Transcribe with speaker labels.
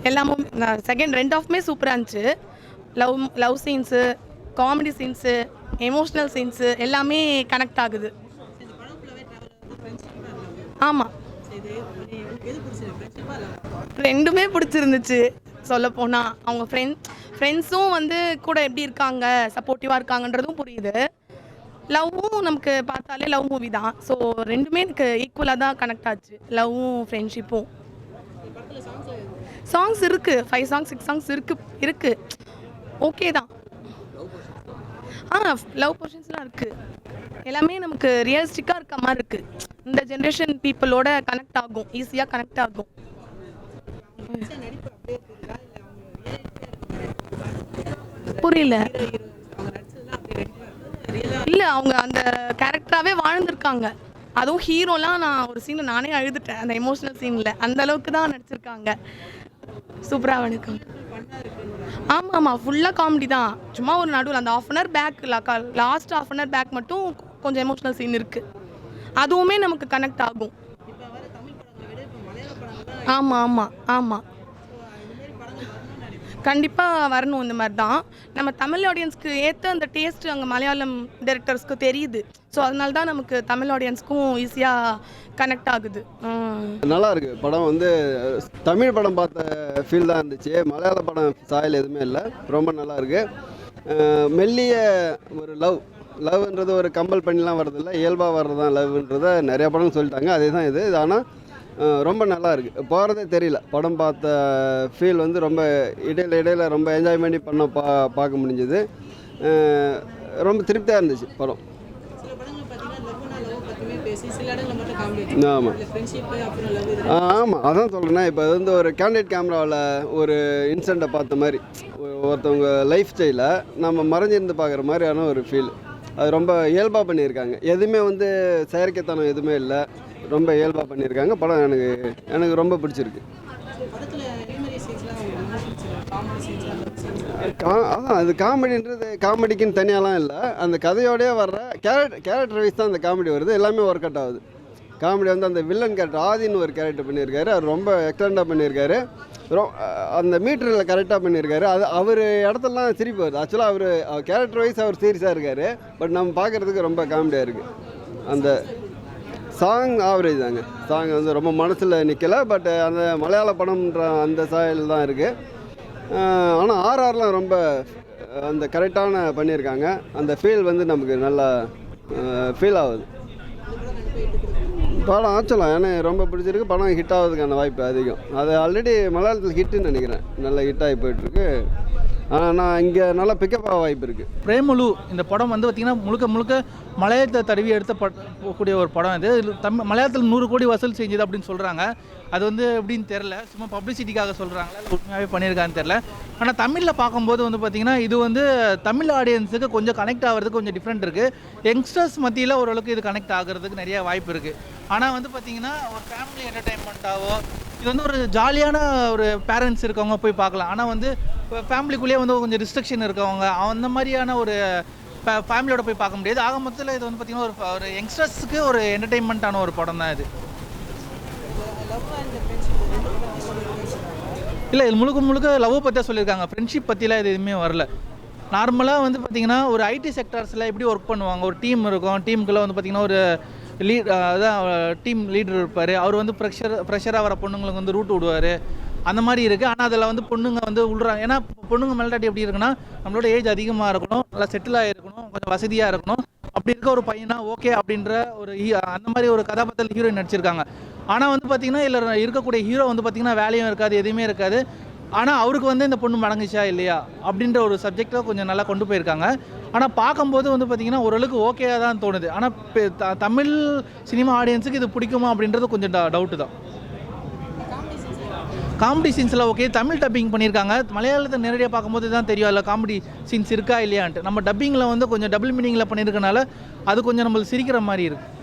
Speaker 1: எல்லாமும் செகண்ட் 2 சூப்பராக இருந்துச்சு. Love scenes, comedy scenes, emotional scenes எல்லாமே கனெக்ட் ஆகுது. ஆமாம், ரெண்டுமே பிடிச்சிருந்துச்சு. சொல்லப்போனால் அவங்க ஃப்ரெண்ட்ஸும் வந்து கூட எப்படி இருக்காங்க, சப்போர்ட்டிவாக இருக்காங்கன்றதும் புரியுது. லவ்வும் நமக்கு பார்த்தாலே லவ் மூவி தான். ஸோ ரெண்டுமே எனக்கு ஈக்குவலாக தான் கனெக்ட் ஆச்சு, லவ்வும் ஃப்ரெண்ட்ஷிப்பும். சாங்ஸ் இருக்குது, 5 சாங்ஸ் 6 சாங்ஸ் இருக்குது ஓகே தான். லவ் போர்ஷன்ஸ்லாம் இருக்குது. எல்லாமே நமக்கு ரியலிஸ்டிக்காக இருக்க மாதிரி இருக்குது. இந்த ஜென்ரேஷன் பீப்புளோட கனெக்ட் ஆகும், ஈஸியாக கனெக்ட் ஆகும். புரியல. இல்லை, அவங்க அந்த கேரக்டராகவே வாழ்ந்துருக்காங்க. அதுவும் ஹீரோலாம் நான் ஒரு சீனில் நானே அழுதுட்டேன், அந்த எமோஷ்னல் சீனில். அந்த அளவுக்கு தான் நடிச்சிருக்காங்க. சூப்பராக வணக்கம். ஆமாம், ஃபுல்லாக காமெடி தான். சும்மா ஒரு நடுவில் அந்த ½ பேக், லாஸ்ட் ½ பேக் மட்டும் கொஞ்சம் எமோஷ்னல் சீன் இருக்குது. அதுவுமே நமக்கு கனெக்ட் ஆகும். ஆமாம் கண்டிப்பாக வரணும். இந்த மாதிரி தான் நம்ம தமிழ் ஆடியன்ஸ்க்கு ஏற்ற அந்த டேஸ்ட்டு அங்கே மலையாளம் டைரக்டர்ஸ்க்கு தெரியுது. ஸோ அதனால தான் நமக்கு தமிழ் ஆடியன்ஸ்க்கும் ஈஸியாக கனெக்ட் ஆகுது.
Speaker 2: நல்லா இருக்குது படம். வந்து தமிழ் படம் பார்த்த ஃபீல் தான் இருந்துச்சு. மலையாள படம் சாயல் எதுவுமே இல்லை. ரொம்ப நல்லா இருக்குது. மெல்லிய ஒரு லவ்ன்றது ஒரு கம்பல் பண்ணிலாம் வர்றதில்ல, இயல்பாக வர்றதான் லவ்ன்றதை நிறையா படம் சொல்லிட்டாங்க. அதே தான் இது. ஆனால் ரொம்ப நல்லா இருக்குது. போகிறதே தெரியல. படம் பார்த்த ஃபீல் வந்து ரொம்ப இடையில ரொம்ப என்ஜாய் பண்ணி பார்க்க முடிஞ்சது. ரொம்ப திருப்தியாக இருந்துச்சு படம். ஆமாம், அதான் சொல்கிறேன்னா, இப்போ அது வந்து ஒரு கேண்டிட் கேமராவில் ஒரு இன்சிடெண்ட்டை பார்த்த மாதிரி, ஒருத்தவங்க லைஃப் ஸ்டைலை நம்ம மறைஞ்சிருந்து பார்க்குற மாதிரியான ஒரு ஃபீல். அது ரொம்ப இயல்பாக பண்ணியிருக்காங்க. எதுவுமே வந்து செயற்கைத்தனம் எதுவுமே இல்லை, ரொம்ப இயல்பாக பண்ணியிருக்காங்க. படம் எனக்கு ரொம்ப பிடிச்சிருக்கு. அதான் அது காமெடின்றது காமெடிக்குன்னு தனியாலாம் இல்லை, அந்த கதையோடய வர்ற கேரக்டர் வைஸ் தான் அந்த காமெடி வருது. எல்லாமே ஒர்க் அவுட் ஆகுது. காமெடி வந்து அந்த வில்லன் கேரக்டர் ஆதின்னு ஒரு கேரக்டர் பண்ணியிருக்காரு. அவர் ரொம்ப எக்ஸலண்ட்டாக பண்ணியிருக்காரு. அந்த மீட்டரில் கரெக்டாக பண்ணியிருக்காரு. அது அவர் இடத்துலலாம் சிரிப்பு வருது. ஆக்சுவலாக அவர் கேரக்டர் வைஸ் அவர் சீரியஸாக இருக்கார். பட் நம்ம பார்க்குறதுக்கு ரொம்ப காமெடியாக இருக்குது. அந்த சாங் ஆவரேஜ் தாங்க. சாங் வந்து ரொம்ப மனசில் நிற்கலை. பட் அந்த மலையாள படம்ன்ற அந்த சாயல் தான் இருக்குது. ஆனால் ஆர்ஆர்லாம் ரொம்ப அந்த கரெக்டான பண்ணியிருக்காங்க. அந்த ஃபீல் வந்து நமக்கு நல்லா ஃபீல் ஆகுது. படம் ஆச்சலாம் எனக்கு ரொம்ப பிடிச்சிருக்கு. படம் ஹிட் ஆகிறதுக்கான வாய்ப்பு அதிகம். அது ஆல்ரெடி மலையாளத்தில் ஹிட்டுன்னு நினைக்கிறேன். நல்ல ஹிட்டாகி போயிட்டுருக்கு. ஆனால் நான் இங்கே நல்லா பிக்கப் ஆக வாய்ப்பு இருக்குது.
Speaker 3: பிரேமலு இந்த படம் வந்து பார்த்திங்கன்னா முழுக்க மலையாளத்தை தடவி எடுத்த கூடிய ஒரு படம். இது மலையாளத்தில் 100 கோடி வசூல் செஞ்சது அப்படின்னு சொல்கிறாங்க. அது வந்து எப்படின்னு தெரில, சும்மா பப்ளிசிட்டிக்காக சொல்கிறாங்களா இல்லை உண்மையாகவே பண்ணியிருக்கான்னு தெரில. ஆனால் தமிழில் பார்க்கும்போது வந்து பார்த்திங்கன்னா இது வந்து தமிழ் ஆடியன்ஸுக்கு கொஞ்சம் கனெக்ட் ஆகிறதுக்கு கொஞ்சம் டிஃப்ரெண்ட் இருக்குது. யங்ஸ்டர்ஸ் மத்தியில் ஓரளவுக்கு இது கனெக்ட் ஆகிறதுக்கு நிறைய வாய்ப்பு இருக்குது. ஆனால் வந்து பார்த்திங்கன்னா ஒரு ஃபேமிலி என்டர்டெயின்மெண்ட்டாவோ, இது வந்து ஒரு ஜாலியான ஒரு பேரண்ட்ஸ் இருக்கவங்க போய் பார்க்கலாம். ஆனால் வந்து ஃபேமிலிக்குள்ளேயே வந்து கொஞ்சம் ரிஸ்ட்ரிக்ஷன் இருக்கவங்க அந்த மாதிரியான ஒரு ஃபேமிலியோட போய் பார்க்க முடியாது. ஆக மொத்தத்தில் இது வந்து பார்த்திங்கன்னா ஒரு யங்ஸ்டர்ஸுக்கு ஒரு என்டர்டெயின்மெண்ட்டான ஒரு படம் தான் இது. இல்லை, இது முழுக்க லவ் பற்றியாக சொல்லியிருக்காங்க. ஃப்ரெண்ட்ஷிப் பற்றிலாம் இது எதுவுமே வரல. நார்மலாக வந்து பார்த்திங்கன்னா ஒரு ஐடி செக்டர்ஸில் எப்படி ஒர்க் பண்ணுவாங்க, ஒரு டீம் இருக்கும். டீமுக்குள்ளே வந்து பார்த்திங்கன்னா ஒரு அதான் டீம் லீடர் இருப்பார். அவர் வந்து ப்ரெஷராக வர பொண்ணுங்களுக்கு வந்து ரூட் விடுவார். அந்த மாதிரி இருக்குது. ஆனால் அதில் வந்து பொண்ணுங்க வந்து விடுறாங்க. ஏன்னா பொண்ணுங்க மெல்டாட்டி எப்படி இருக்குன்னா, நம்மளோட ஏஜ் அதிகமாக இருக்கணும், நல்லா செட்டில் ஆகிருக்கணும், கொஞ்சம் வசதியாக இருக்கணும். அப்படி இருக்க ஒரு பையனா ஓகே அப்படின்ற ஒரு அந்த மாதிரி ஒரு கதாபாத்திரத்தில் ஹீரோயின் நடிச்சிருக்காங்க. ஆனால் வந்து பார்த்திங்கன்னா இதில் இருக்கக்கூடிய ஹீரோ வந்து பார்த்திங்கன்னா வேலையும் இருக்காது, எதுவுமே இருக்காது. ஆனால் அவருக்கு வந்து இந்த பொண்ணு மடங்குச்சா இல்லையா அப்படின்ற ஒரு சப்ஜெக்டை கொஞ்சம் நல்லா கொண்டு போயிருக்காங்க. ஆனால் பார்க்கும்போது வந்து பார்த்திங்கன்னா ஓரளவுக்கு ஓகேயாக தான் தோணுது. ஆனால் தமிழ் சினிமா ஆடியன்ஸுக்கு இது பிடிக்குமா அப்படின்றது கொஞ்சம் டவுட்டு தான். காமெடி சீன்ஸில் ஓகே, தமிழ் டப்பிங் பண்ணியிருக்காங்க. மலையாளத்தை நேரடியாக பார்க்கும்போது தான் தெரியும் அதில் காமெடி சீன்ஸ் இருக்கா இல்லையான்ட்டு. நம்ம டப்பிங்கில் வந்து கொஞ்சம் டபுள் மீனிங்கில் பண்ணியிருக்கனால அது கொஞ்சம் நம்மளுக்கு சிரிக்கிற மாதிரி இருக்குது.